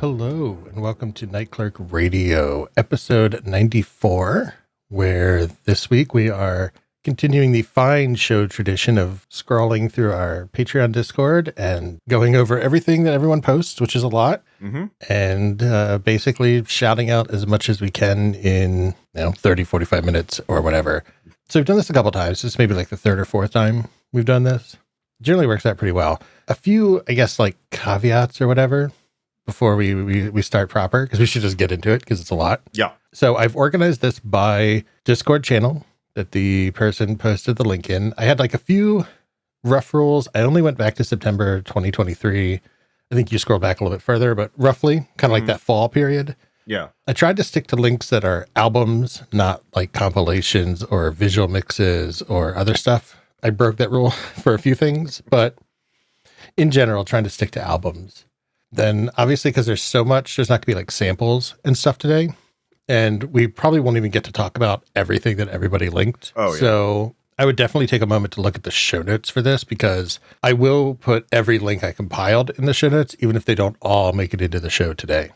Hello, and welcome to Night Clerk Radio, episode 94, where this week we are continuing the fine show tradition of scrolling through our Patreon Discord and going over everything that everyone posts, which is a lot, and basically shouting out as much as we can in 30, 45 minutes or whatever. So we've done this a couple times. This may be like the third or fourth time we've done this. Generally works out pretty well. A few, I guess, like caveats or whatever before we start proper, because we should just get into it because it's a lot. Yeah. So I've organized this by Discord channel that the person posted the link in. I had like a few rough rules. I only went back to September 2023. I think you scroll back a little bit further, but roughly kind of like that fall period. Yeah. I tried to stick to links that are albums, not like compilations or visual mixes or other stuff. I broke that rule for a few things, but in general, trying to stick to albums. Then obviously, because there's so much, there's not going to be like samples and stuff today. And we probably won't even get to talk about everything that everybody linked. Oh, yeah. So I would definitely take a moment to look at the show notes for this, because I will put every link I compiled in the show notes, even if they don't all make it into the show today.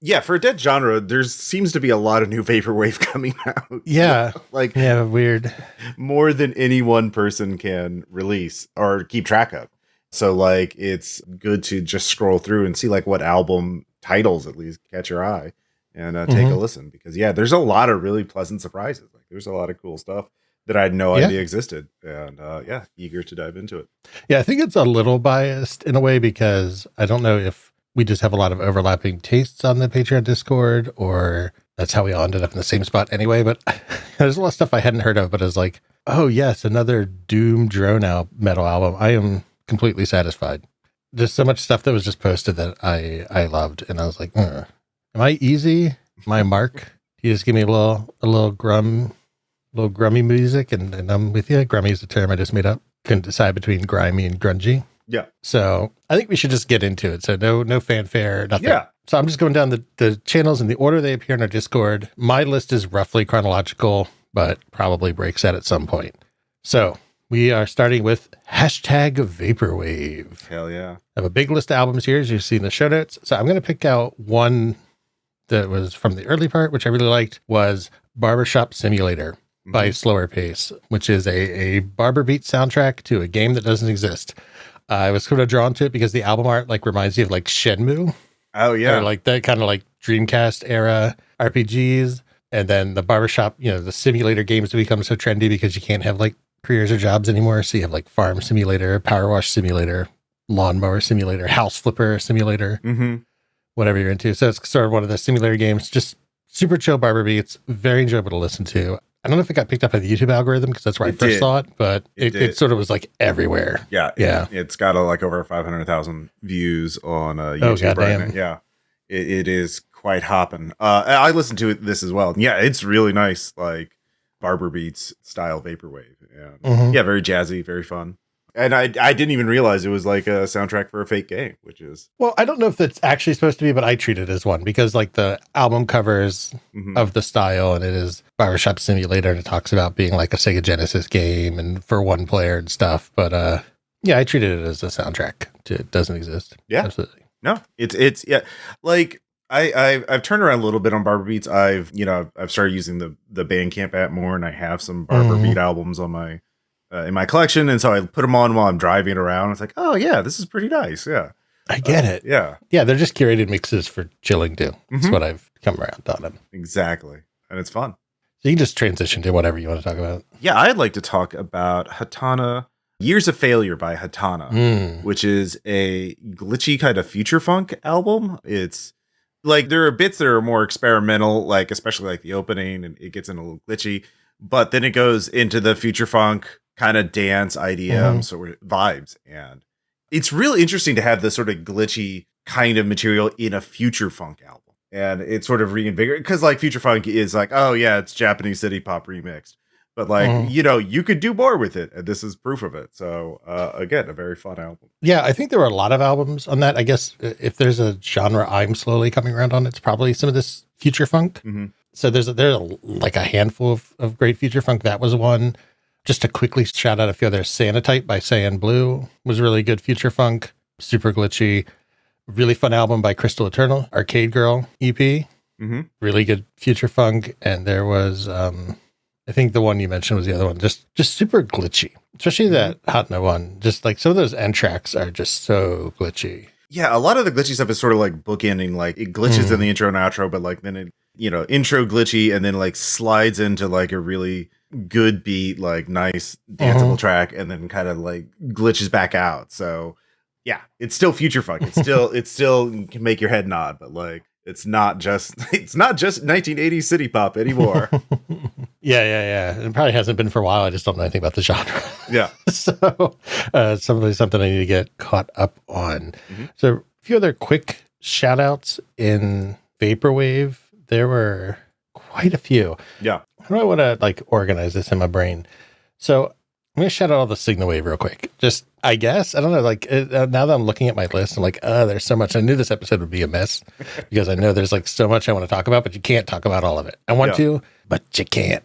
Yeah, for a dead genre, there seems to be a lot of new vaporwave coming out. Yeah. Yeah, weird. More than any one person can release or keep track of. So like, it's good to just scroll through and see like what album titles at least catch your eye and take a listen, because there's a lot of really pleasant surprises. Like there's a lot of cool stuff that I had no idea existed, and eager to dive into it. Yeah, I think it's a little biased in a way, because I don't know if we just have a lot of overlapping tastes on the Patreon Discord, or that's how we all ended up in the same spot anyway. But there's a lot of stuff I hadn't heard of, but I was like, oh yes, another Doom drone metal album. I am completely satisfied. There's so much stuff that was just posted that I loved, and I was like, am I easy? Am I Mark? You just give me a little grummy music, and I'm with you. Grummy is the term I just made up. Couldn't decide between grimy and grungy. Yeah. So I think we should just get into it. So no fanfare, nothing. Yeah. So I'm just going down the channels in the order they appear in our Discord. My list is roughly chronological, but probably breaks out at some point. So we are starting with #Vaporwave. Hell yeah. I have a big list of albums here, as you see in the show notes. So I'm going to pick out one that was from the early part, which I really liked, was Barbershop Simulator by Slower Pace, which is a barber beat soundtrack to a game that doesn't exist. I was kind of drawn to it because the album art like reminds you of like Shenmue. Oh yeah. Or like that kind of like Dreamcast era RPGs. And then the barbershop, the simulator games have become so trendy because you can't have like careers or jobs anymore. So you have like Farm Simulator, Power Wash Simulator, Lawnmower Simulator, House Flipper Simulator, whatever you're into. So it's sort of one of the simulator games, just super chill barber beats, very enjoyable to listen to. I don't know if it got picked up by the YouTube algorithm, because that's where I first saw it, but it sort of was like everywhere. Yeah. It's got like over 500,000 views on YouTube right now. Yeah. It is quite hopping. I listened to this as well. Yeah, it's really nice, like barber beats style vaporwave. Yeah, very jazzy, very fun. And I didn't even realize it was like a soundtrack for a fake game, which is... Well, I don't know if that's actually supposed to be, but I treat it as one, because like the album covers of the style, and it is Barbershop Simulator, and it talks about being like a Sega Genesis game and for one player and stuff. But I treated it as a soundtrack. It doesn't exist. Yeah. Absolutely. No, it's like I've turned around a little bit on barber beats. I've started using the Bandcamp app more, and I have some barber beat albums on my in my collection, and so I put them on while I'm driving around. It's like, oh yeah, this is pretty nice. Yeah, I get it. Yeah, they're just curated mixes for chilling too. That's what I've come around on them. Exactly, and it's fun. So you can just transition to whatever you want to talk about. Yeah, I'd like to talk about Hatana. Years of Failure by Hatana, which is a glitchy kind of future funk album. It's like there are bits that are more experimental, like especially like the opening, and it gets in a little glitchy, but then it goes into the future funk kind of dance IDM sort of vibes. And it's really interesting to have this sort of glitchy kind of material in a future funk album. And it's sort of reinvigorated, because like future funk is like, oh yeah, it's Japanese city pop remixed. But like, you could do more with it. And this is proof of it. So again, a very fun album. Yeah, I think there were a lot of albums on that. I guess if there's a genre I'm slowly coming around on, it's probably some of this future funk. So there's like a handful of great future funk. That was one. Just to quickly shout out a few others. Sanitype by Cyan Blue was really good future funk. Super glitchy. Really fun album by Crystal Eternal, Arcade Girl EP. Really good future funk. And there was, I think the one you mentioned was the other one, just super glitchy, especially that Hot No one. Just like some of those end tracks are just so glitchy. Yeah, a lot of the glitchy stuff is sort of like bookending, like it glitches in the intro and outro, but like then it, intro glitchy and then like slides into like a really good beat, like nice danceable track, and then kind of like glitches back out. So yeah, it's still future funk. It's still can make your head nod, but like it's not just 1980s city pop anymore. Yeah. It probably hasn't been for a while. I just don't know anything about the genre. Yeah. So something I need to get caught up on. So a few other quick shout outs in vaporwave. There were quite a few. Yeah. How do I want to like organize this in my brain? So I'm going to shout out all the signal wave real quick. Just, I guess, I don't know, like now that I'm looking at my list, I'm like, there's so much. I knew this episode would be a mess because I know there's like so much I want to talk about, but you can't talk about all of it. I want to, but you can't.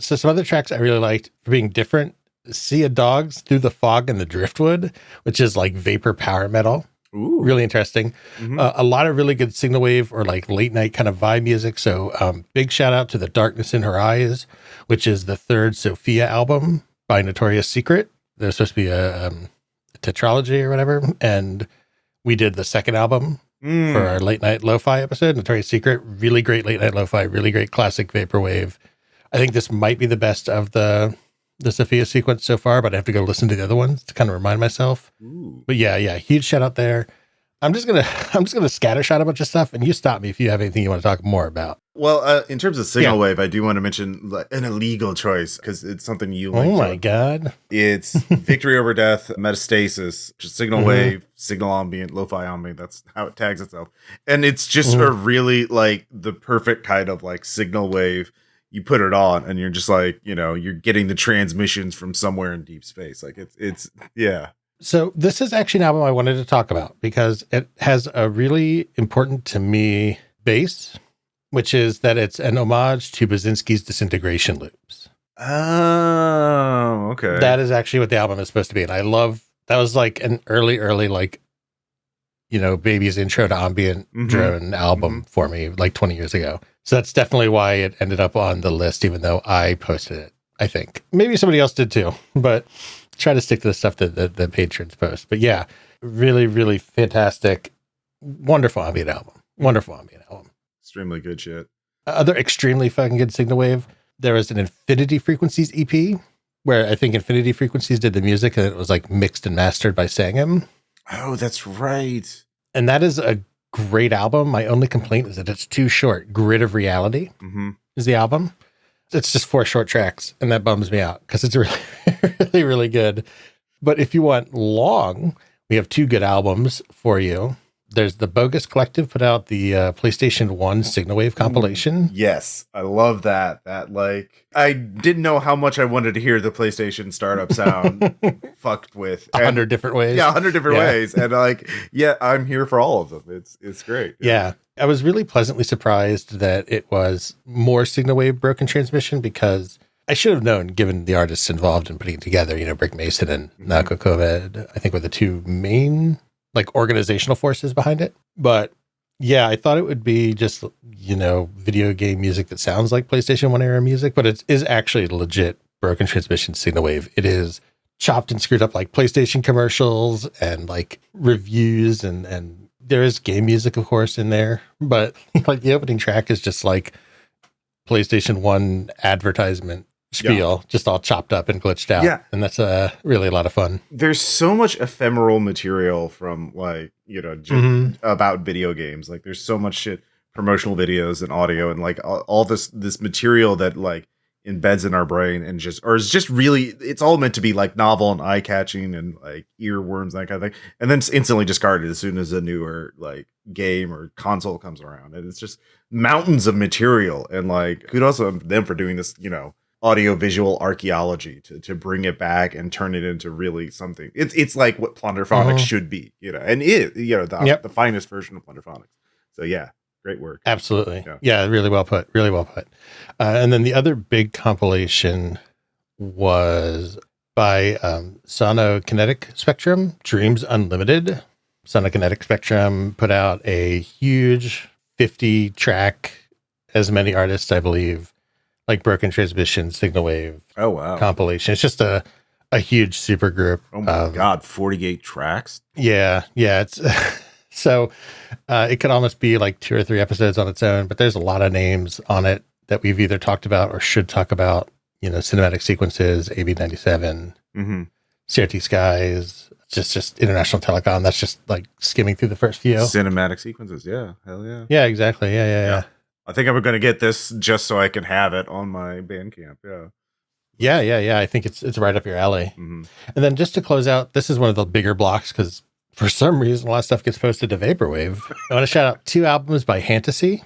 So some other tracks I really liked for being different. Sea of Dogs, Through the Fog and the Driftwood, which is like vapor power metal. Ooh. Really interesting. A lot of really good signal wave or like late night kind of vibe music. So big shout out to The Darkness in Her Eyes, which is the third Sophia album by Notorious Secret. There's supposed to be a tetralogy or whatever. And we did the second album for our late night lo-fi episode, Notorious Secret. Really great late night lo-fi, really great classic vaporwave. I think this might be the best of the Sophia sequence so far, but I have to go listen to the other ones to kind of remind myself. Ooh. But yeah, huge shout out there. I'm just gonna scattershot a bunch of stuff, and you stop me if you have anything you want to talk more about. Well, in terms of signal wave, I do want to mention like, an illegal choice because it's something you like. Oh my god! It's Victory Over Death, Metastasis, just signal wave, signal ambient, lo-fi ambient. That's how it tags itself, and it's just a really like the perfect kind of like signal wave. You put it on, and you're just like you're getting the transmissions from somewhere in deep space. Like it's yeah. So this is actually an album I wanted to talk about because it has a really important to me base, which is that it's an homage to Basinski's Disintegration Loops. Oh, okay. That is actually what the album is supposed to be. And I love, that was like an early, like, Baby's intro to ambient drone album for me like 20 years ago. So that's definitely why it ended up on the list, even though I posted it, I think. Maybe somebody else did too, but try to stick to the stuff that the patrons post. But yeah, really, really fantastic, wonderful ambient album. Extremely good shit. Other extremely fucking good signal wave. There was an Infinity Frequencies EP where I think Infinity Frequencies did the music and it was like mixed and mastered by Sangam. Oh, that's right. And that is a great album. My only complaint is that it's too short. Grid of Reality is the album. It's just 4 short tracks, and that bums me out because it's really, really, really good. But if you want long, we have 2 good albums for you. There's the Bogus Collective put out the PlayStation 1 Signal Wave compilation. Yes, I love that. That like I didn't know how much I wanted to hear the PlayStation startup sound fucked with 100 different ways. Yeah, 100 different ways, and like I'm here for all of them. It's great. Yeah. I was really pleasantly surprised that it was more signal wave broken transmission because I should have known, given the artists involved in putting it together, Brick Mason and Nako Kovad, I think were the 2 main like organizational forces behind it. But yeah, I thought it would be just, video game music that sounds like PlayStation 1 era music, but it is actually legit broken transmission signal wave. It is chopped and screwed up like PlayStation commercials and like reviews and there is game music, of course, in there, but like the opening track is just like PlayStation 1 advertisement spiel, just all chopped up and glitched out. Yeah. And that's really a lot of fun. There's so much ephemeral material from like, about video games. Like there's so much shit, promotional videos and audio and like all this material that like embeds in our brain and is just really, it's all meant to be like novel and eye catching and like earworms, that kind of thing. And then it's instantly discarded as soon as a newer like game or console comes around. And it's just mountains of material. And like, kudos to them for doing this, audio visual archaeology to bring it back and turn it into really something. It's like what Plunderphonics should be, and the finest version of Plunderphonics. So yeah. Great work. Absolutely. Yeah, really well put. Really well put. And then the other big compilation was by Sono Kinetic Spectrum, Dreams Unlimited. Sonic Kinetic Spectrum put out a huge 50-track, as many artists, I believe, like Broken Transmission, Signal Wave compilation. It's just a huge super group. Oh my God, 48 tracks? Yeah. It's so it could almost be like 2 or 3 episodes on its own, but there's a lot of names on it that we've either talked about or should talk about. Cinematic Sequences, AB97, CRT Skies, just International Telecom. That's just like skimming through the first few. Cinematic Sequences, yeah. Hell yeah. Yeah, exactly. Yeah. I think I'm going to get this just so I can have it on my Bandcamp. Yeah. I think it's right up your alley. And then just to close out, this is one of the bigger blocks because for some reason a lot of stuff gets posted to Vaporwave. I want to shout out 2 albums by Fantasy,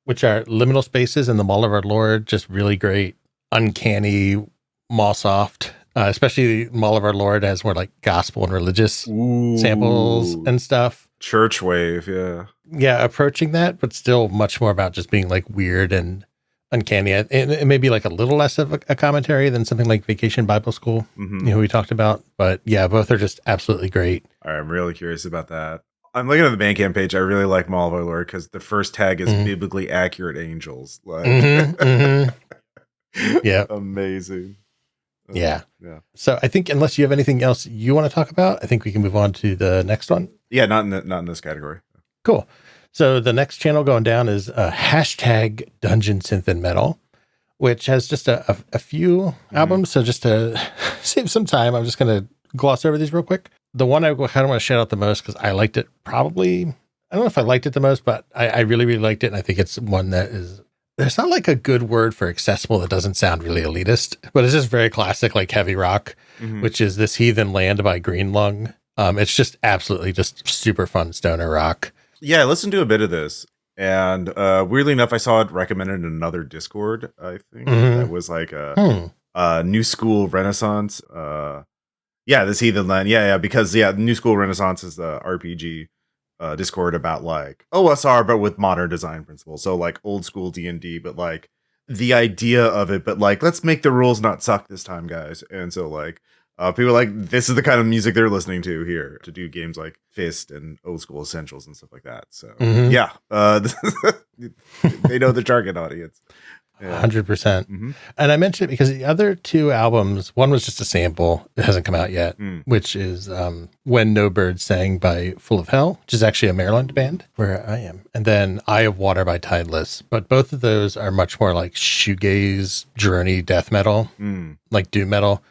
which are Liminal Spaces and The Mall of Our Lord. Just really great, uncanny, mall-soft. Especially Mall of Our Lord has more like gospel and religious samples and stuff. Church wave, yeah. Yeah, approaching that, but still much more about just being like weird and uncanny. And it may be like a little less of a commentary than something like Vacation Bible School, we talked about. But yeah, both are just absolutely great. All right, I'm really curious about that. I'm looking at the Bandcamp page. I really like Mall of Our Lord because the first tag is biblically accurate angels. Like, yeah, amazing. Yeah. So I think unless you have anything else you want to talk about, I think we can move on to the next one. Yeah, not in this category. Cool. So the next channel going down is hashtag Dungeon Synth-and-metal, which has just a few albums. So just to save some time, I'm just going to gloss over these real quick. The one I kind of want to shout out the most because I liked it probably, I don't know if I liked it the most, but I really, really liked it. And I think it's one that is, there's not like a good word for accessible that doesn't sound really elitist, but it's just very classic, like heavy rock, which is This Heathen Land by Green Lung. It's just absolutely just super fun stoner rock. Yeah, I listened to a bit of this, and weirdly enough, I saw it recommended in another Discord, I think. That was like a New School Renaissance. This Heathen Land. Yeah, because New School Renaissance is the RPG Discord about like OSR but with modern design principles, so like old school D&D, but like the idea of it, but like let's make the rules not suck this time, guys. And so like people like this is the kind of music they're listening to here to do games like Fist and Old School Essentials and stuff like that. So they know the target audience. 100%. And I mentioned it because the other 2 albums, one was just a sample, it hasn't come out yet, which is When No Birds Sang by Full of Hell, which is actually a Maryland band where I am, and then Eye of Water by Tideless. But both of those are much more like shoegaze, journey, death metal, like doom metal,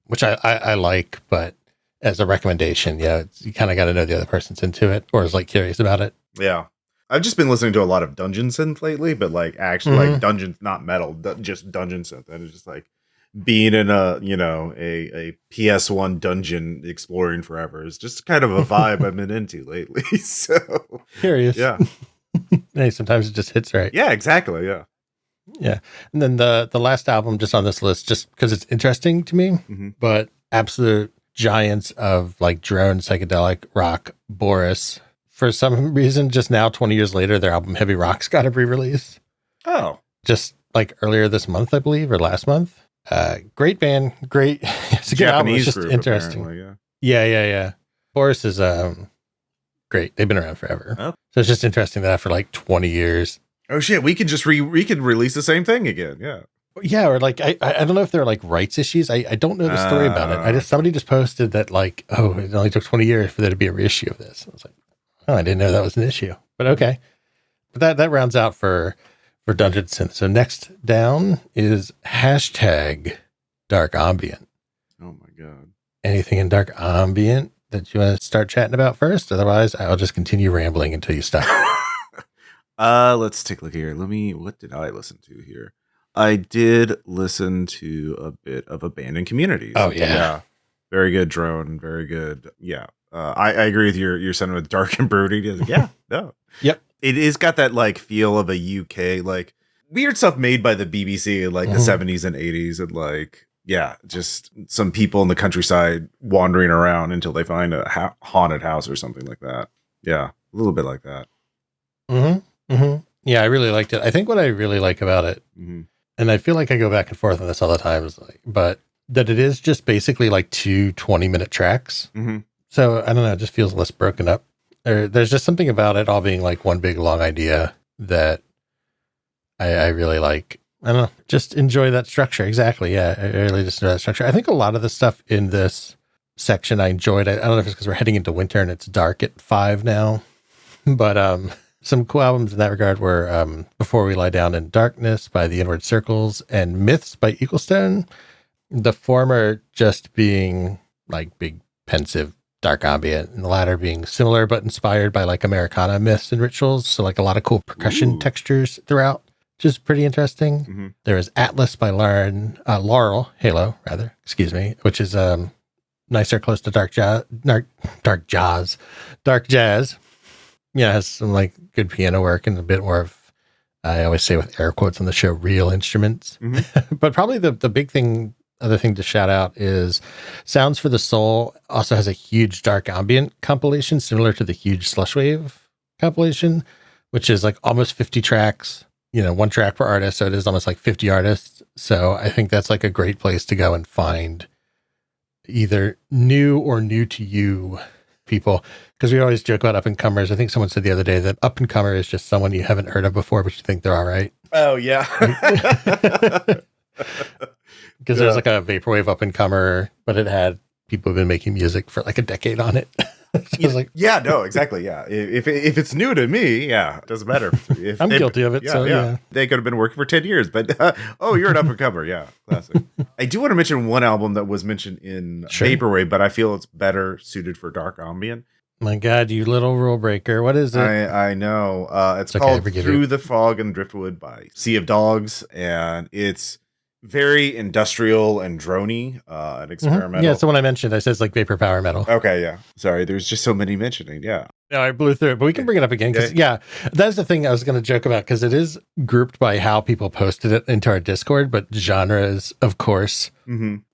which I like, but as a recommendation, you kind of got to know the other person's into it or is like curious about it. Yeah. I've just been listening to a lot of dungeon synth lately, but like actually like dungeon, not metal, just dungeon synth. And it's just like being in a PS1 dungeon exploring forever is just kind of a vibe I've been into lately. So curious. Yeah. Hey, sometimes it just hits right. Yeah, exactly. Yeah. Yeah. And then the last album just on this list, just because it's interesting to me, but absolute giants of like drone psychedelic rock, Boris. For some reason, just now, 20 years later, their album Heavy Rock's got a re-release. Oh. Just like earlier this month, I believe, or last month. Great band. Great. It's a good album. It's just interesting. Yeah. Boris is great. They've been around forever. Oh. So it's just interesting that after like 20 years. Oh, shit. We could just we could release the same thing again. Yeah. Yeah, or like I don't know if they're like rights issues. I don't know the story about it. Somebody just posted that like, oh, it only took 20 years for there to be a reissue of this. I was like, oh, I didn't know that was an issue, but okay. But that rounds out for Dungeon Synth. So next down is hashtag Dark Ambient. Oh my God. Anything in Dark Ambient that you want to start chatting about first? Otherwise, I'll just continue rambling until you stop. Let's take a look here. What did I listen to here? I did listen to a bit of Abandoned Communities. Oh yeah. Very good drone. Very good. Yeah. I agree with your sentiment with dark and brooding. Yeah, no. Yep. It is got that like feel of a UK, like weird stuff made by the BBC in like the 70s and 80s. And like, just some people in the countryside wandering around until they find a haunted house or something like that. Yeah. A little bit like that. Yeah, I really liked it. I think what I really like about it, and I feel like I go back and forth on this all the time, but that it is just basically like 2 20-minute tracks. So I don't know, it just feels less broken up. There's just something about it all being like one big long idea that I really like. I don't know, just enjoy that structure. Exactly. Yeah, I really just enjoy that structure. I think a lot of the stuff in this section I enjoyed. I don't know if it's because we're heading into winter and it's dark at 5 now, but some cool albums in that regard were Before We Lie Down in Darkness by The Inward Circles and Myths by Eaglestone. The former just being like big, pensive, dark ambient, and the latter being similar but inspired by like Americana myths and rituals. So like a lot of cool percussion textures throughout, which is pretty interesting. Mm-hmm. There is Atlas by Laurel Halo, excuse me, which is nicer, close to dark jazz. Yeah, it has some like good piano work and a bit more of, I always say with air quotes on the show, real instruments. Mm-hmm. But probably the big thing, other thing to shout out is Sounds for the Soul also has a huge dark ambient compilation similar to the huge Slushwave compilation, which is like almost 50 tracks, one track per artist. So it is almost like 50 artists. So I think that's like a great place to go and find either new or new to you people, because we always joke about up-and-comers. I think someone said the other day that up-and-comer is just someone you haven't heard of before, but you think they're all right. Oh, yeah. Because there's like a vaporwave up-and-comer, but it had people who've been making music for like a decade on it. So like, yeah, no, exactly. Yeah. If it's new to me, yeah, it doesn't matter. I'm guilty of it. Yeah, so yeah. They could have been working for 10 years, but you're an up-and-comer. Yeah. Classic. I do want to mention one album that was mentioned in Vaporwave, but I feel it's better suited for dark ambient. My God, you little rule breaker. What is it? I know. It's called Through the Fog and Driftwood by Sea of Dogs, and it's very industrial and drony and experimental. Mm-hmm. Yeah, it's the one I mentioned. I said it's like vapor power metal. Okay, yeah. Sorry, there's just so many mentioning. Yeah. No, I blew through it, but we can bring it up again because, that's the thing I was going to joke about, because it is grouped by how people posted it into our Discord, but genres, of course,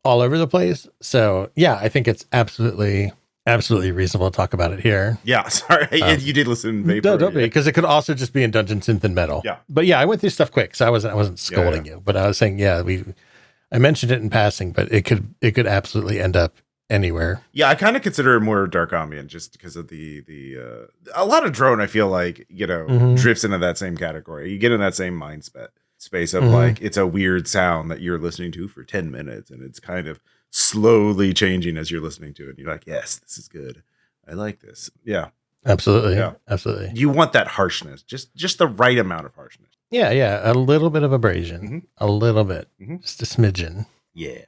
all over the place. So, yeah, I think it's absolutely reasonable to talk about it here. Yeah, sorry. You did listen to Vapor. No, don't be, because it could also just be in Dungeon Synth-and-Metal. Yeah. But yeah, I went through stuff quick, so I wasn't scolding you, but I was saying, I mentioned it in passing, but it could absolutely end up anywhere. Yeah, I kind of consider it more dark ambient just because of the a lot of drone, I feel like, drifts into that same category. You get in that same mind space of like, it's a weird sound that you're listening to for 10 minutes and it's kind of slowly changing as you're listening to it. You're like, yes, this is good. I like this. Yeah. Absolutely. Yeah. Absolutely. You want that harshness, just the right amount of harshness. Yeah. A little bit of abrasion. A little bit. Just a smidgen. Yeah.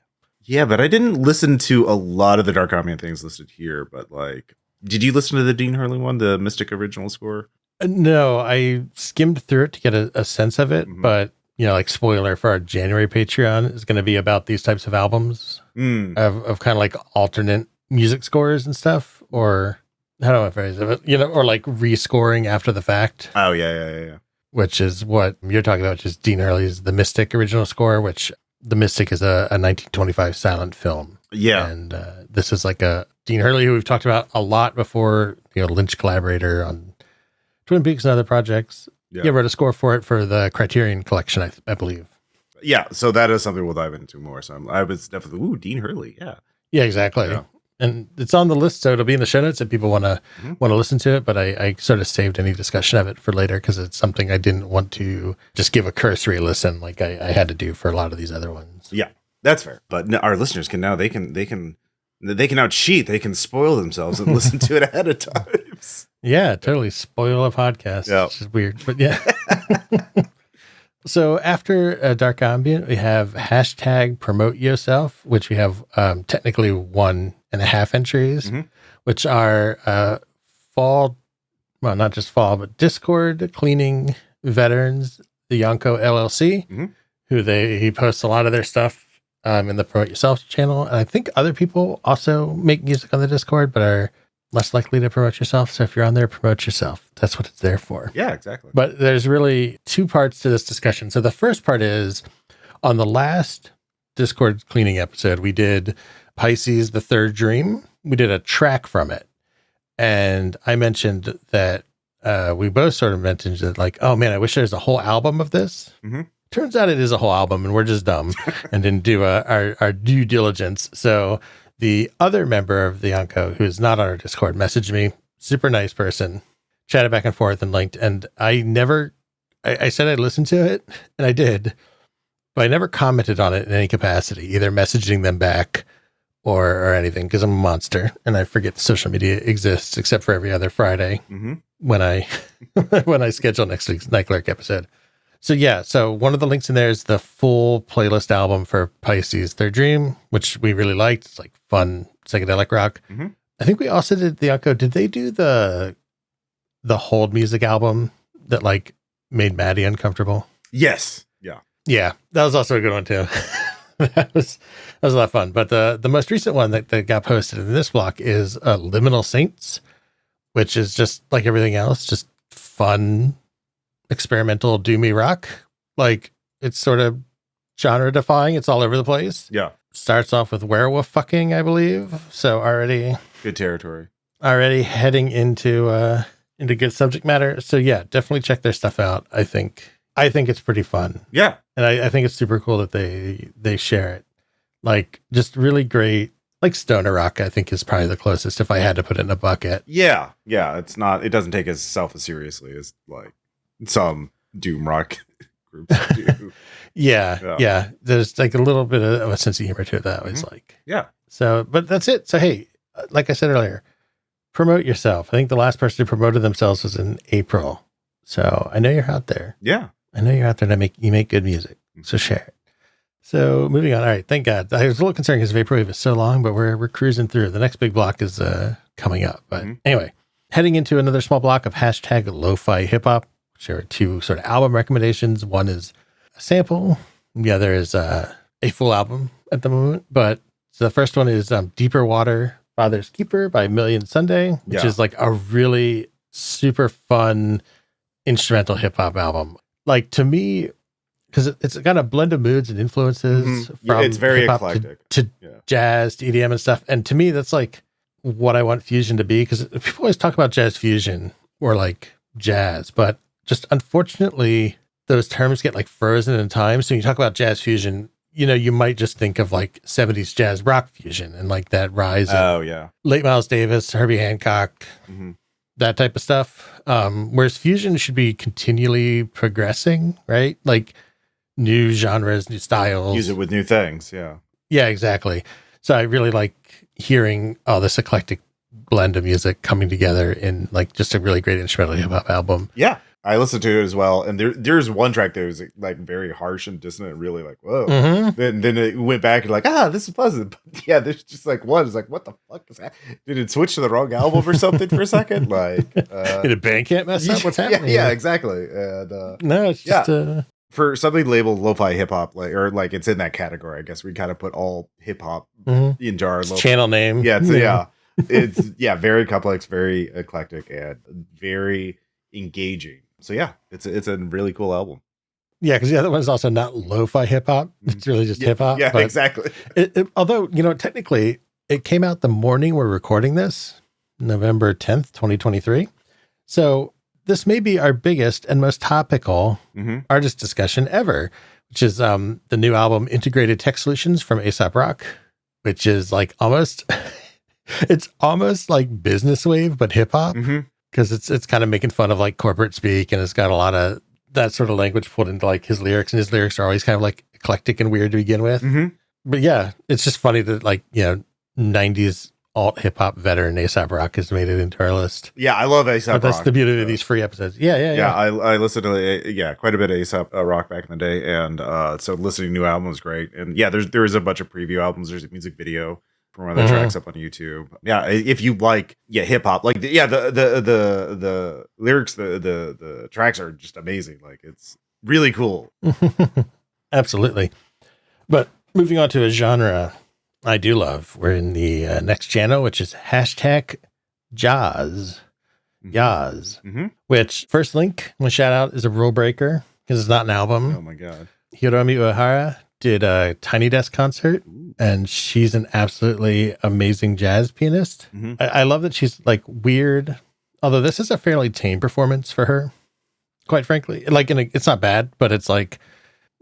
Yeah, but I didn't listen to a lot of the dark ambient things listed here, but like, did you listen to the Dean Hurley one, the Mystic original score? No, I skimmed through it to get a sense of it, but like spoiler for our January Patreon is going to be about these types of albums of kind of like alternate music scores and stuff, or how do I phrase it? Or like rescoring after the fact. Oh, yeah. Which is what you're talking about, which is Dean Hurley's The Mystic original score, which The Mystic is a 1925 silent film. Yeah. And this is like a Dean Hurley, who we've talked about a lot before, Lynch collaborator on Twin Peaks and other projects. Yeah, wrote a score for it for the Criterion Collection, I believe. Yeah, so that is something we'll dive into more. So I was definitely, Dean Hurley, yeah. Yeah, exactly. Yeah. And it's on the list, so it'll be in the show notes if people want to listen to it. But I sort of saved any discussion of it for later because it's something I didn't want to just give a cursory listen like I had to do for a lot of these other ones. Yeah, that's fair. But our listeners can now they can now cheat. They can spoil themselves and listen to it ahead of time. Yeah, totally spoil a podcast. Yeah. Which is weird, but yeah. So after Dark Ambient, we have hashtag Promote Yourself, which we have technically 1.5 entries, which are fall, well, not just fall, but Discord cleaning veterans, the Yonko LLC, who he posts a lot of their stuff in the Promote Yourself channel. And I think other people also make music on the Discord, but are less likely to promote yourself. So if you're on there, promote yourself. That's what it's there for. Yeah, exactly. But there's really two parts to this discussion. So the first part is on the last Discord cleaning episode, we did Pisces, the Third Dream. We did a track from it. And I mentioned that we both sort of mentioned that like, oh man, I wish there's a whole album of this. Turns out it is a whole album and we're just dumb and didn't do our due diligence. So the other member of the Yonko, who is not on our Discord, messaged me. Super nice person. Chatted back and forth and linked. And I said I'd listen to it, and I did. But I never commented on it in any capacity, either messaging them back or anything, because I'm a monster and I forget social media exists except for every other Friday when I when I schedule next week's Night Clerk episode. So one of the links in there is the full playlist album for Pisces, Their Dream, which we really liked. It's like fun psychedelic rock. I think we also did the Yonko. Did they do the Hold Music album that like made Maddie uncomfortable? Yes. Yeah, that was also a good one too. that was a lot of fun. But the most recent one that got posted in this block is Liminal Saints, which is just like everything else, just fun, experimental, doomy rock. Like it's sort of genre defying. It's all over the place. Yeah. Starts off with werewolf fucking, I believe. So already good territory. Already heading into good subject matter. So yeah, definitely check their stuff out. I think it's pretty fun. Yeah. And I think it's super cool that they share it. Like, just really great. Like, stoner rock, I think, is probably the closest if I had to put it in a bucket. Yeah. It doesn't take itself as seriously as, like, some doom rock groups do. Yeah. There's, like, a little bit of a sense of humor to it that I always like. Yeah. So, but that's it. So, hey, like I said earlier, promote yourself. I think the last person who promoted themselves was in April. So, I know you're out there. Yeah. I know you're out there to you make good music, so share it. So moving on. All right, thank God. I was a little concerned because Vaporwave is so long, but we're cruising through. The next big block is coming up. But anyway, heading into another small block of hashtag lo-fi hip hop. There are two sort of album recommendations. One is a sample. The other is a full album at the moment. But the first one is Deeper Water, Father's Keeper by Million Sunday, which is like a really super fun instrumental hip hop album. Like, to me, because it's got a blend of moods and influences from it's very eclectic to jazz, to EDM and stuff. And to me, that's like what I want fusion to be, because people always talk about jazz fusion or like jazz, but just unfortunately, those terms get like frozen in time. So when you talk about jazz fusion, you might just think of like 70s jazz rock fusion and like that rise. Late Miles Davis, Herbie Hancock, that type of stuff. Whereas fusion should be continually progressing, right? Like new genres, new styles. Use it with new things. Yeah. Yeah, exactly. So I really like hearing this eclectic blend of music coming together in like just a really great instrumental hip hop album. Yeah. I listened to it as well. And there's one track that was like very harsh and dissonant, really like, whoa. Then it went back and like, this is pleasant. But yeah, there's just like one. It's like, what the fuck is that? Did it switch to the wrong album or something for a second? Like, did a Bandcamp mess up? What's happening? Yeah, exactly. And no, it's just for something labeled lo-fi hip hop, like it's in that category. I guess we kind of put all hip hop in jar. Channel name. Yeah, it's very complex, very eclectic, and very engaging. So yeah, it's a really cool album. Yeah, because the other one is also not lo-fi hip hop. It's really just hip hop. Yeah, exactly. Although, technically it came out the morning we're recording this, November 10th, 2023. So this may be our biggest and most topical artist discussion ever, which is the new album Integrated Tech Solutions from A$AP Rock, which is like almost, it's almost like business wave, but hip hop. Because it's kind of making fun of like corporate speak, and it's got a lot of that sort of language pulled into like his lyrics, and his lyrics are always kind of like eclectic and weird to begin with. But yeah, it's just funny that like 90s alt hip hop veteran A$AP Rock has made it into our list. Yeah, I love A$AP Rock. That's the beauty of these free episodes. Yeah. I listened to quite a bit of A$AP Rock back in the day, and so listening to new albums is great. And yeah, there's a bunch of preview albums. There's a music video from one of the tracks up on YouTube. Yeah, if you like hip hop, like the lyrics, the tracks are just amazing. Like it's really cool. Absolutely. But moving on to a genre I do love. We're in the next channel, which is hashtag Jazz. Yaz. Which first link, one shout out, is a rule breaker because it's not an album. Oh my God. Hiromi Uehara did a Tiny Desk concert, and she's an absolutely amazing jazz pianist. I love that she's like weird, although this is a fairly tame performance for her, quite frankly. Like, it's not bad, but it's like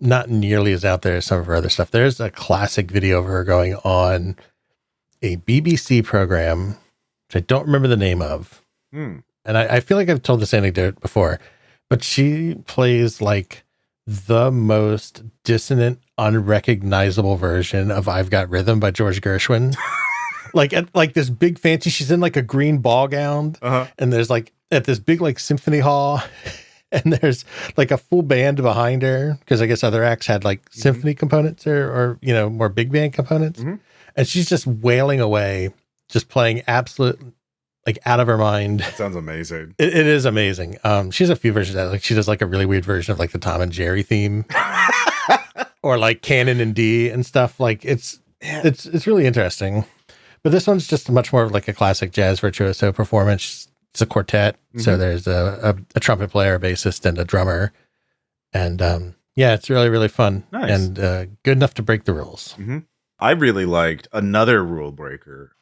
not nearly as out there as some of her other stuff. There's a classic video of her going on a BBC program, which I don't remember the name of. And I feel like I've told this anecdote before, but she plays like the most dissonant, unrecognizable version of I've Got Rhythm by George Gershwin. like this big fancy, she's in like a green ball gown, and there's like at this big like symphony hall, and there's like a full band behind her, because I guess other acts had like symphony components or you know, more big band components. And she's just wailing away, just playing absolute, like out of her mind. That sounds amazing. It is amazing. She has a few versions of that. Like she does like a really weird version of like the Tom and Jerry theme, or like Canon in D and stuff. Like it's really interesting. But this one's just much more like a classic jazz virtuoso performance. It's a quartet, so there's a trumpet player, a bassist, and a drummer. And yeah, it's really, really fun. Nice. And good enough to break the rules. I really liked another rule breaker,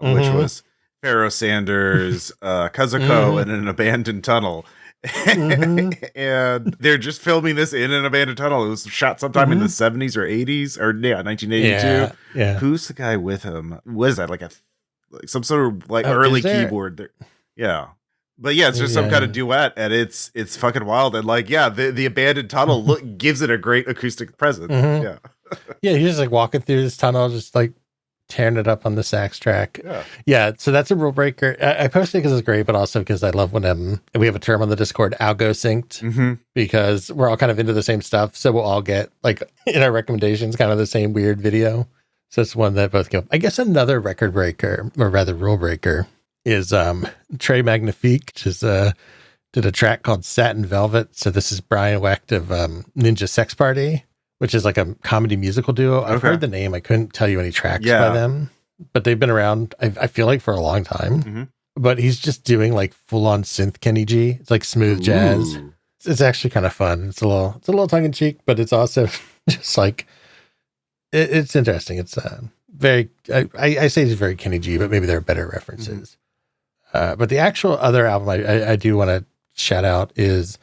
which was Pharoah Sanders, Kazuko in an abandoned tunnel. And they're just filming this in an abandoned tunnel. It was shot sometime in the 70s or 80s, or 1982. Yeah. Who's the guy with him? What is that? Like some sort of like early keyboard there. Yeah. But yeah, it's just some kind of duet, and it's fucking wild. And like, yeah, the abandoned tunnel gives it a great acoustic presence. Yeah. Yeah, he's just like walking through this tunnel, just like tearing it up on the sax track. Yeah, so that's a rule breaker. I posted it because it's great, but also because I love when we have a term on the Discord, algo synced, because we're all kind of into the same stuff. So we'll all get like in our recommendations kind of the same weird video. So it's one that both go. I guess another record breaker, or rather rule breaker, is Trey Magnifique, which is did a track called Satin Velvet. So this is Brian Wecht of Ninja Sex Party, which is like a comedy musical duo. I've heard the name. I couldn't tell you any tracks by them, but they've been around, I feel like, for a long time. But he's just doing like full on synth Kenny G. It's like smooth jazz. It's actually kind of fun. It's a little tongue in cheek, but it's also just like, it's interesting. It's very, I say it's very Kenny G, but maybe there are better references. But the actual other album I do want to shout out is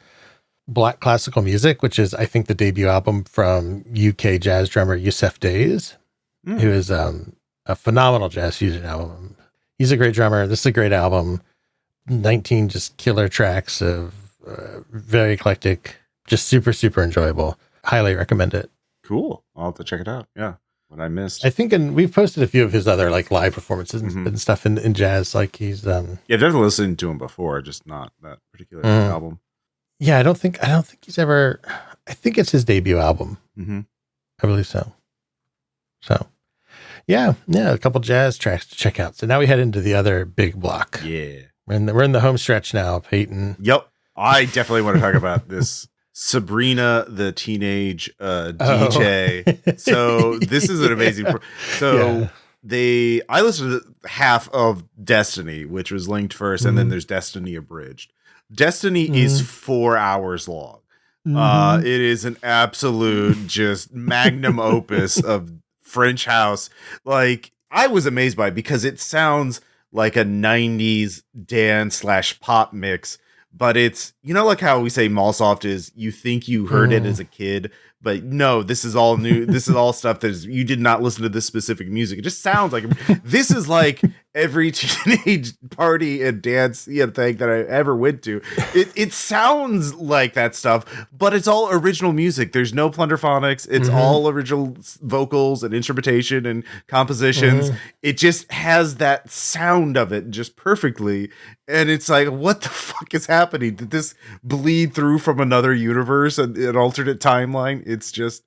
Black Classical Music, which is, I think, the debut album from UK jazz drummer Yusef Days, who is a phenomenal jazz fusion album. He's a great drummer. This is a great album. 19 just killer tracks of very eclectic, just super, super enjoyable. Highly recommend it. Cool. I'll have to check it out. Yeah. What I missed. I think, and we've posted a few of his other like live performances and stuff in jazz. Like he's yeah, definitely listened to him before, just not that particular album. Yeah, I don't think he's ever. I think it's his debut album. I believe so. So, yeah, a couple jazz tracks to check out. So now we head into the other big block. Yeah, we're in the home stretch now, Peyton. Yep, I definitely want to talk about this Sabrina the Teenage DJ. So this is an amazing. I listened to half of Destiny, which was linked first, and then there's Destiny Abridged. Destiny is 4 hours long. It is an absolute just magnum opus of French house. Like, I was amazed by it because it sounds like a 90s dance / pop mix, but it's, you know, like how we say Mallsoft is, you think you heard it as a kid, but no, this is all new. This is all stuff that is, you did not listen to this specific music. It just sounds like this is like every teenage party and dance thing that I ever went to. It sounds like that stuff, but it's all original music. There's no plunderphonics. It's all original vocals and instrumentation and compositions. It just has that sound of it just perfectly. And it's like, what the fuck is happening? Did this bleed through from another universe and an alternate timeline? It's just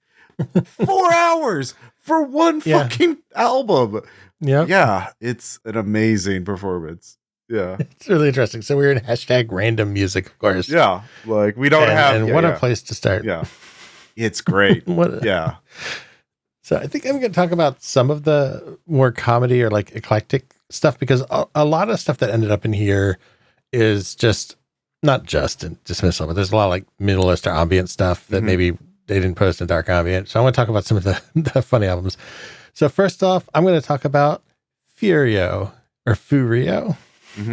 4 hours for one fucking album. Yeah, it's an amazing performance. Yeah, it's really interesting. So we're in hashtag random music, of course. Yeah, like we don't have. And what a place to start. Yeah, it's great. So I think I'm going to talk about some of the more comedy or like eclectic stuff, because a lot of stuff that ended up in here is just not just in dismissal, but there's a lot of like minimalist or ambient stuff that maybe they didn't post in dark ambient. So I want to talk about some of the funny albums. So first off, I'm going to talk about Furio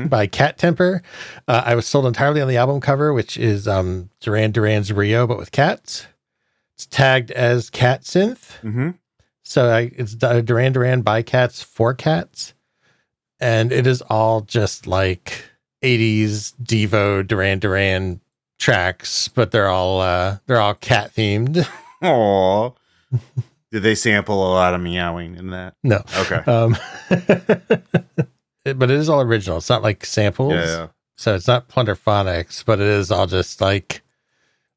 by Cat Temper. I was sold entirely on the album cover, which is Duran Duran's Rio, but with cats. It's tagged as Cat Synth. So it's Duran Duran by Cats for Cats. And it is all just like 80s Devo Duran Duran tracks, but they're all cat themed. Aww. Did they sample a lot of meowing in that? No. Okay. But it is all original. It's not like samples. Yeah. So it's not plunderphonics, but it is all just like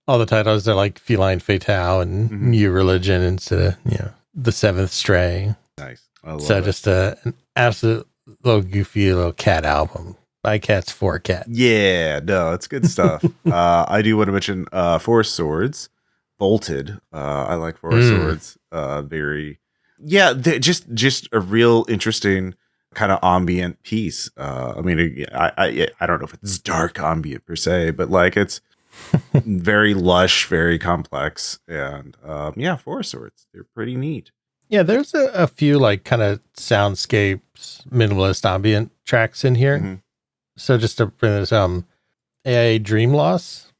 all the titles are like Feline Fatale and New Religion instead of, The Seventh Stray. Nice. I love so it. Just an absolute little goofy little cat album by Cats for Cats. Yeah, no, it's good stuff. I do want to mention Forest Swords, Bolted. I like Forest Swords. Just a real interesting kind of ambient piece. I mean, I don't know if it's dark ambient per se, but like it's very lush, very complex, and Forest Swords. They're pretty neat. Yeah, there's a few like kind of soundscapes, minimalist ambient tracks in here. So just to bring this, AI Dream Loss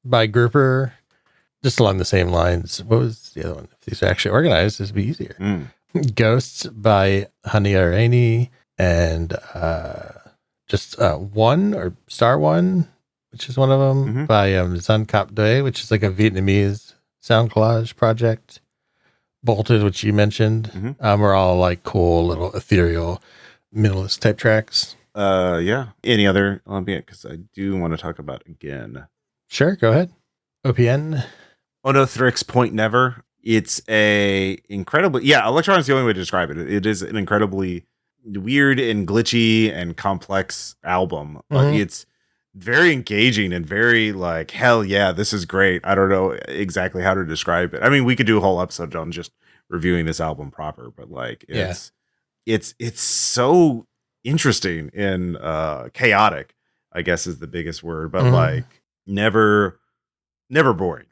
by Grouper, just along the same lines. What was the other one? If these are actually organized, this would be easier. Ghosts by Honey Arani, and just One or Star One, which is one of them, by Zan Kap Doi, which is like a Vietnamese sound collage project. Bolted, which you mentioned, are all like cool little ethereal minimalist type tracks. Any other ambient? Because I do want to talk about again. Sure, go ahead. OPN. Onothrix Point Never. It's a incredibly, electronic is the only way to describe it. It is an incredibly weird and glitchy and complex album. It's very engaging and very like, hell yeah, this is great. I don't know exactly how to describe it. I mean, we could do a whole episode on just reviewing this album proper, but like it's so interesting and chaotic, I guess is the biggest word, but like never boring.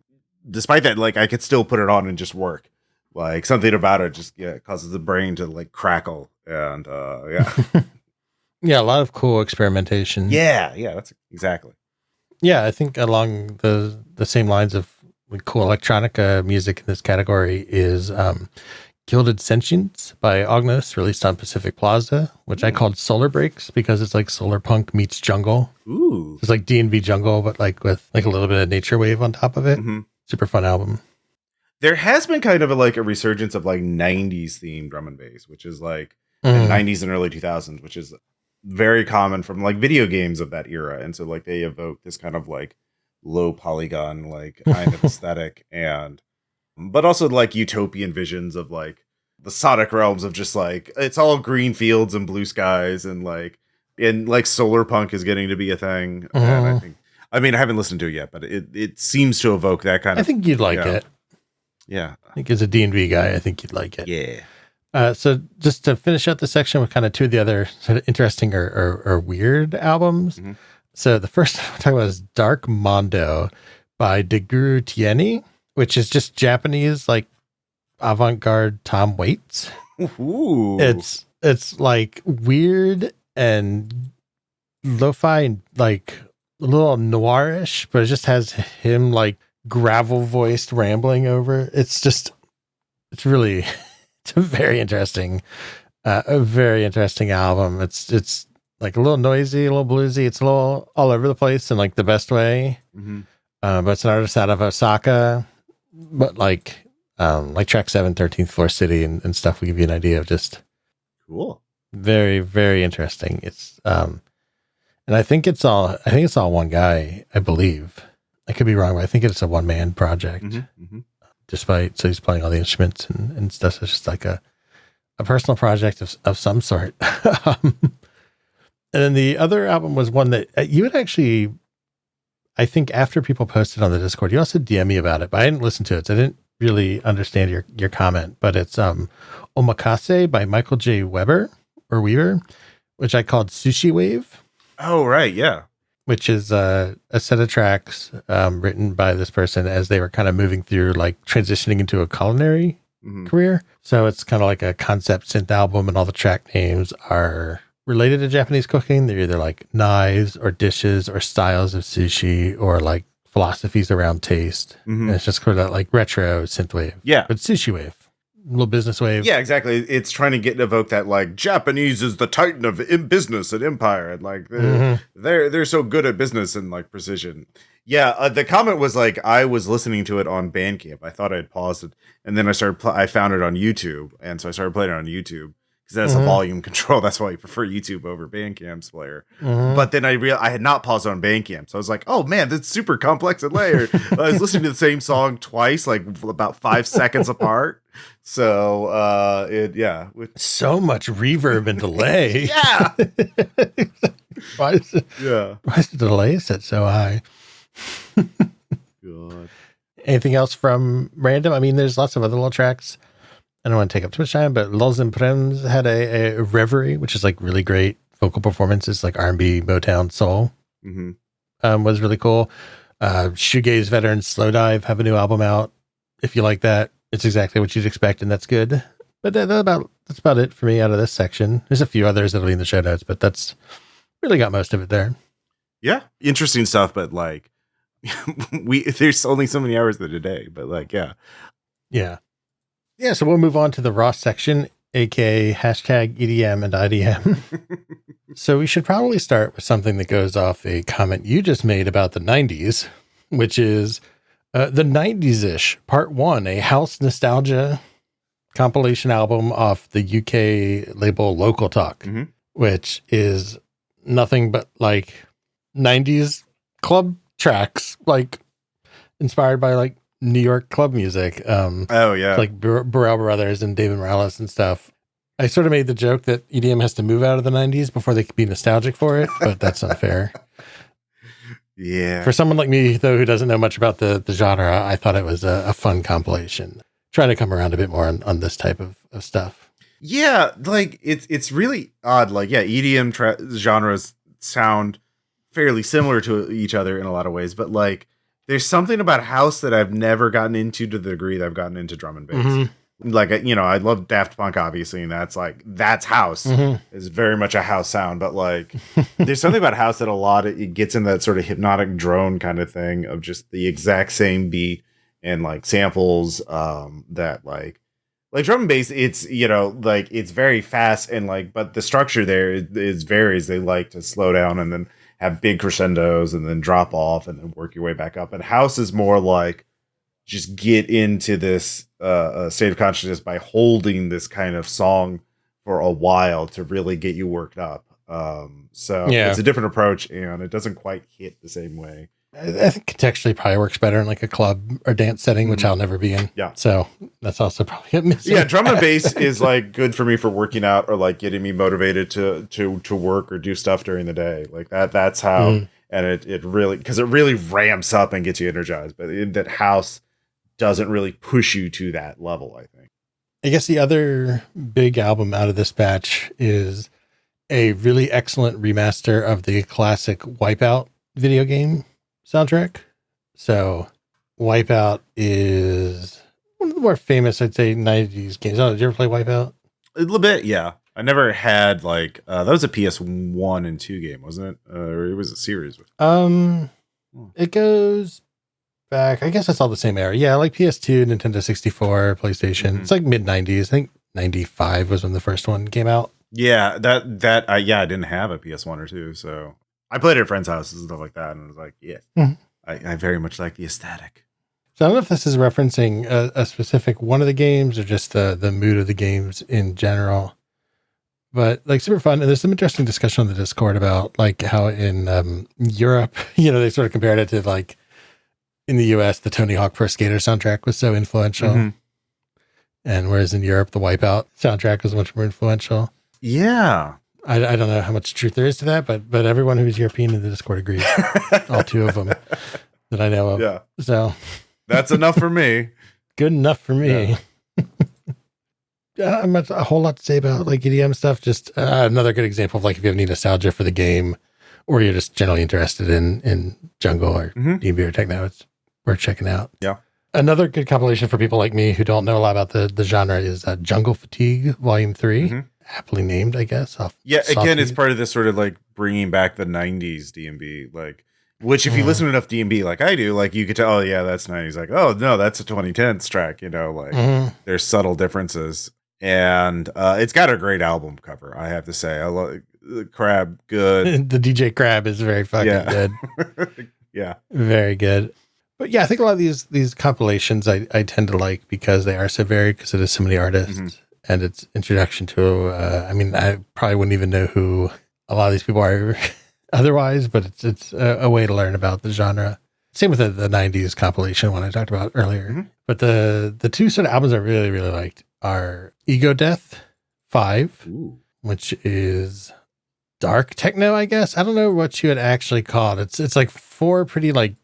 Despite that, like I could still put it on and just work. Like something about it just causes the brain to like crackle and Yeah, a lot of cool experimentation. Yeah, that's exactly. Yeah, I think along the same lines of like cool electronica music in this category is Gilded Sentience by Ognos, released on Pacific Plaza, which I called Solar Breaks because it's like solar punk meets jungle. Ooh. It's like D&B jungle, but like with like a little bit of nature wave on top of it. Super fun album. There has been kind of a resurgence of like 90s themed drum and bass, which is like the 90s and early 2000s, which is very common from like video games of that era. And so like they evoke this kind of like low polygon, like kind of aesthetic, and but also like utopian visions of like the Sonic realms of just like it's all green fields and blue skies and like solar punk is getting to be a thing. And I haven't listened to it yet, but it seems to evoke that kind of. I think you'd like it. Yeah. I think as a D&B guy, I think you'd like it. Yeah. So just to finish out the section with kind of two of the other sort of interesting or weird albums. So the first one I'm talking about is Dark Mondo by Deguru Tieni, which is just Japanese like avant-garde Tom Waits. Ooh. It's like weird and lo-fi and like a little noirish, but it just has him like gravel voiced rambling over. It's a very interesting album. It's like a little noisy, a little bluesy. It's a little all over the place in like the best way. But it's an artist out of Osaka, but like track 7, 13th Floor City and stuff will give you an idea of just cool. Very, very interesting. It's and I think it's all one guy, I believe. I could be wrong, but I think it's a one-man project. Despite, so he's playing all the instruments and stuff. So it's just like a personal project of some sort. And then the other album was one that you had actually, I think after people posted on the Discord, you also DM me about it, but I didn't listen to it. So I didn't really understand your comment, but it's Omakase by Michael J. Weber, which I called Sushi Wave. Oh, right. Yeah. Which is a set of tracks written by this person as they were kind of moving through, like transitioning into a culinary career. So it's kind of like a concept synth album, and all the track names are related to Japanese cooking. They're either like knives or dishes or styles of sushi or like philosophies around taste. And it's just kind of like retro synthwave. Yeah. But Sushi Wave. little business wave. Yeah, exactly. It's trying to evoke that like Japanese is the titan of business and empire, and like they're so good at business and like precision. Yeah, the comment was like I was listening to it on Bandcamp. I thought I had paused it, and then I found it on YouTube, and so I started playing it on YouTube because that's a volume control. That's why I prefer YouTube over Bandcamp's player. But then I had not paused on Bandcamp, so I was like, oh man, that's super complex and layered. I was listening to the same song twice, like about 5 seconds apart. So so much reverb and delay. Yeah. Why is the delay set so high? God. Anything else from random? I mean, there's lots of other little tracks. I don't want to take up too much time, but Lulz and Prems had a Reverie, which is like really great vocal performances, like R&B, Motown, soul. Was really cool. Shoegaze veterans Slowdive have a new album out. If you like that, it's exactly what you'd expect, and that's good. But that's about it for me out of this section. There's a few others that'll be in the show notes, but that's really got most of it there. Yeah, interesting stuff, but like there's only so many hours in a day, but like yeah. So we'll move on to the Raw section, aka hashtag EDM and IDM. So we should probably start with something that goes off a comment you just made about the 90s, which is the 90s-ish Part 1, a house nostalgia compilation album off the UK label Local Talk, which is nothing but like 90s club tracks, like inspired by like New York club music. Like Burrell Brothers and David Morales and stuff. I sort of made the joke that EDM has to move out of the 90s before they could be nostalgic for it, but that's unfair. Yeah. For someone like me, though, who doesn't know much about the genre, I thought it was a fun compilation. Trying to come around a bit more on this type of stuff. Yeah, like it's really odd. Like, yeah, EDM genres sound fairly similar to each other in a lot of ways, but like there's something about house that I've never gotten into to the degree that I've gotten into drum and bass. Like, you know, I love Daft Punk, obviously, and that's house. It's very much a house sound, but like there's something about house that it gets in that sort of hypnotic drone kind of thing of just the exact same beat and like samples that like drum and bass, it's, you know, like it's very fast and like, but the structure there is varies. They like to slow down and then have big crescendos and then drop off and then work your way back up. And house is more like just get into this state of consciousness by holding this kind of song for a while to really get you worked up. It's a different approach and it doesn't quite hit the same way. I think contextually probably works better in like a club or dance setting, which I'll never be in. Yeah. So that's also probably a missing. Yeah, drum and bass is like good for me for working out or like getting me motivated to work or do stuff during the day. Like that's how, and it really, because it really ramps up and gets you energized. But that house doesn't really push you to that level, I think. I guess the other big album out of this batch is a really excellent remaster of the classic Wipeout video game soundtrack. So Wipeout is one of the more famous, I'd say, 90s games. Oh, did you ever play Wipeout? A little bit, yeah. I never had like that was a PS1 and 2 game, wasn't it? Or it was a series. It goes back. I guess that's all the same era. Yeah, like PS2, Nintendo 64, PlayStation. It's like mid 90s. I think 95 was when the first one came out. Yeah, I didn't have a PS1 or 2, so I played it at friends' houses and stuff like that, and I was like, yeah, I very much like the aesthetic. So I don't know if this is referencing a specific one of the games or just the mood of the games in general, but like super fun. And there's some interesting discussion on the Discord about like how in Europe, you know, they sort of compared it to like in the US, the Tony Hawk Pro Skater soundtrack was so influential. And whereas in Europe, the Wipeout soundtrack was much more influential. Yeah. I don't know how much truth there is to that, but everyone who's European in the Discord agrees. All two of them that I know of. Yeah. So that's enough for me. Good enough for me. I'm not a whole lot to say about like EDM stuff. Just another good example of like if you have any nostalgia for the game, or you're just generally interested in jungle or D&B or techno, it's worth checking out. Yeah. Another good compilation for people like me who don't know a lot about the genre is Jungle Fatigue Volume 3. Aptly named, I guess. Again, it's part of this sort of like bringing back the 90s D&B. Like Which, if you listen to enough D&B like I do, like you could tell, oh yeah, that's 90s. Like, oh no, that's a 2010s track. You know, like there's subtle differences, and it's got a great album cover. I have to say, I love the Crab. Good. The DJ Crab is very fucking good. Yeah, very good. But yeah, I think a lot of these compilations I tend to like because they are so varied, because it is so many artists, and it's introduction to. I mean, I probably wouldn't even know who a lot of these people are otherwise, but it's a way to learn about the genre. Same with the 90s compilation one I talked about earlier. But the two sort of albums I really, really liked are Ego Death 5, which is dark techno, I guess. I don't know what you would actually call it. It's like 4 pretty like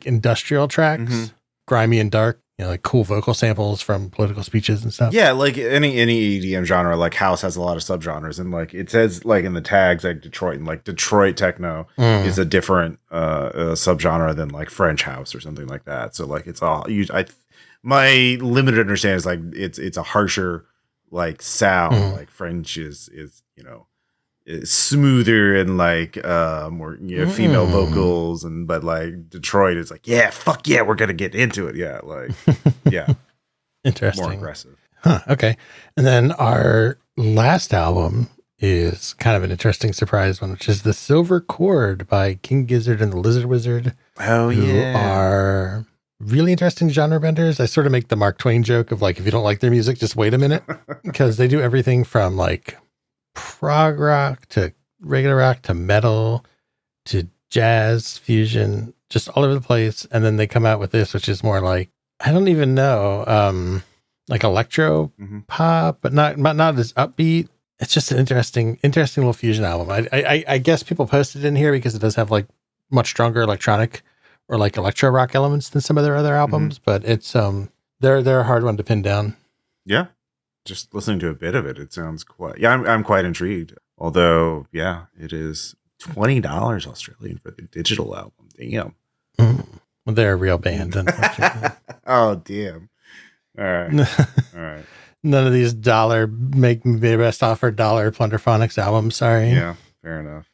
industrial tracks, grimy and dark, you know, like cool vocal samples from political speeches and stuff. Yeah, like any EDM genre, like house has a lot of subgenres, and like it says like in the tags like Detroit, and like Detroit techno is a different subgenre than like French house or something like that. So like it's all my limited understanding is like it's a harsher like sound. Like French is you know, is smoother and like more, you know, female vocals, and but like Detroit is like, yeah, fuck yeah, we're gonna get into it. Yeah, like yeah. Interesting. More aggressive. Huh, okay. And then our last album is kind of an interesting surprise one, which is The Silver Chord by King Gizzard and the Lizard Wizard. Oh, who are really interesting genre benders. I sort of make the Mark Twain joke of like, if you don't like their music, just wait a minute, because they do everything from like prog rock to regular rock to metal to jazz fusion, just all over the place. And then they come out with this, which is more like, I don't even know, like electro pop, but not as upbeat. It's just an interesting little fusion album. I guess people posted in here because it does have like much stronger electronic or like electro rock elements than some of their other albums, but it's they're a hard one to pin down. Yeah, just listening to a bit of it, it sounds quite. Yeah, I'm quite intrigued. Although, yeah, it is $20 Australian for the digital album. Damn. Well, they're a real band, unfortunately. Oh, damn. All right. All right. None of these make me best offer dollar Plunderphonics albums. Sorry. Yeah, fair enough.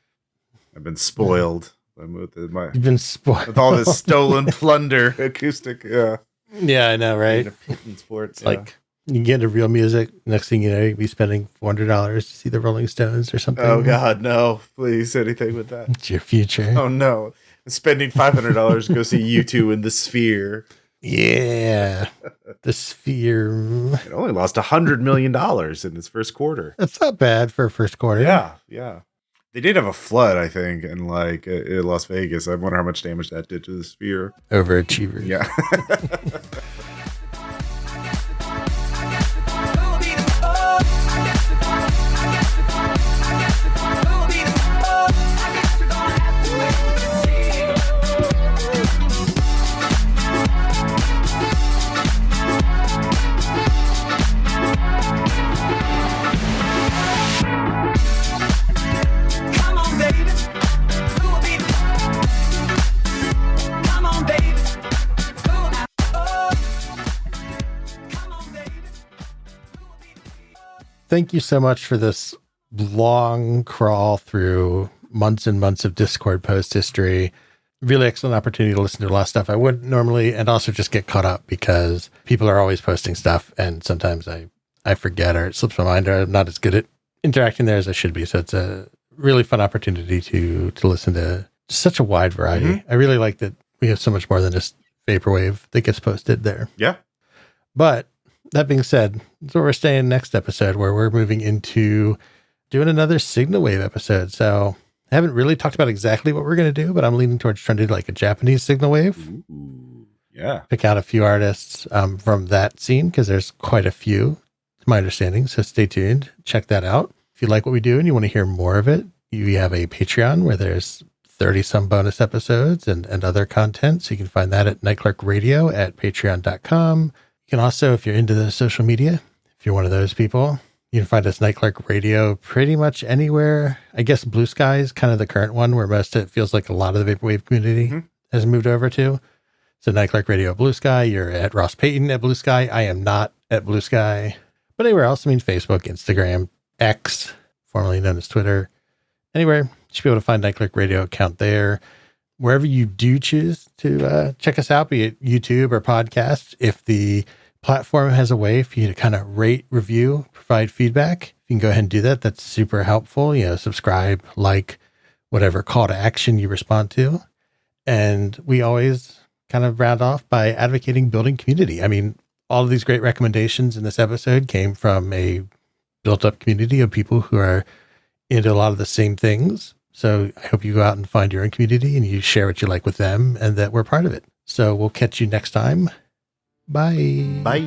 I've been spoiled. You've been spoiled with all this stolen plunder acoustic. Yeah. Yeah, I know, right? Sports, like you get into real music. Next thing you know, you'll be spending $400 to see the Rolling Stones or something. Oh God, no! Please, anything with that. It's your future. Oh no! Spending $500 to go see U2 in the Sphere. Yeah, the Sphere. It only lost $100 million in its first quarter. That's not bad for a first quarter. Yeah. They did have a flood, I think, in like in Las Vegas. I wonder how much damage that did to the Sphere. Overachievers. Yeah. Thank you so much for this long crawl through months and months of Discord post history. Really excellent opportunity to listen to a lot of stuff I wouldn't normally, and also just get caught up because people are always posting stuff, and sometimes I forget or it slips my mind, or I'm not as good at interacting there as I should be. So it's a really fun opportunity to listen to just such a wide variety. I really like that we have so much more than just vaporwave that gets posted there. Yeah. But that being said, that's where we're staying next episode, where we're moving into doing another Signal Wave episode. So I haven't really talked about exactly what we're going to do, but I'm leaning towards trying to do like a Japanese Signal Wave. Ooh, yeah. Pick out a few artists from that scene, because there's quite a few, to my understanding. So stay tuned. Check that out. If you like what we do and you want to hear more of it, you have a Patreon where there's 30 some bonus episodes and other content. So you can find that at Nightclerk Radio at patreon.com. You can also, if you're into the social media, if you're one of those people, you can find us Nightclerk Radio pretty much anywhere. I guess Blue Sky is kind of the current one where most it feels like a lot of the vaporwave community has moved over to. So Nightclerk Radio Blue Sky, you're at Ross Payton at Blue Sky. I am not at Blue Sky. But anywhere else, I mean Facebook, Instagram, X, formerly known as Twitter. Anywhere, you should be able to find Nightclerk Radio account there. wherever you do choose to check us out, be it YouTube or podcast. If the platform has a way for you to kind of rate, review, provide feedback, you can go ahead and do that. That's super helpful. Subscribe, like, whatever call to action you respond to. And we always kind of round off by advocating building community. I mean, all of these great recommendations in this episode came from a built up community of people who are into a lot of the same things. So I hope you go out and find your own community and you share what you like with them and that we're part of it. So we'll catch you next time. Bye. Bye.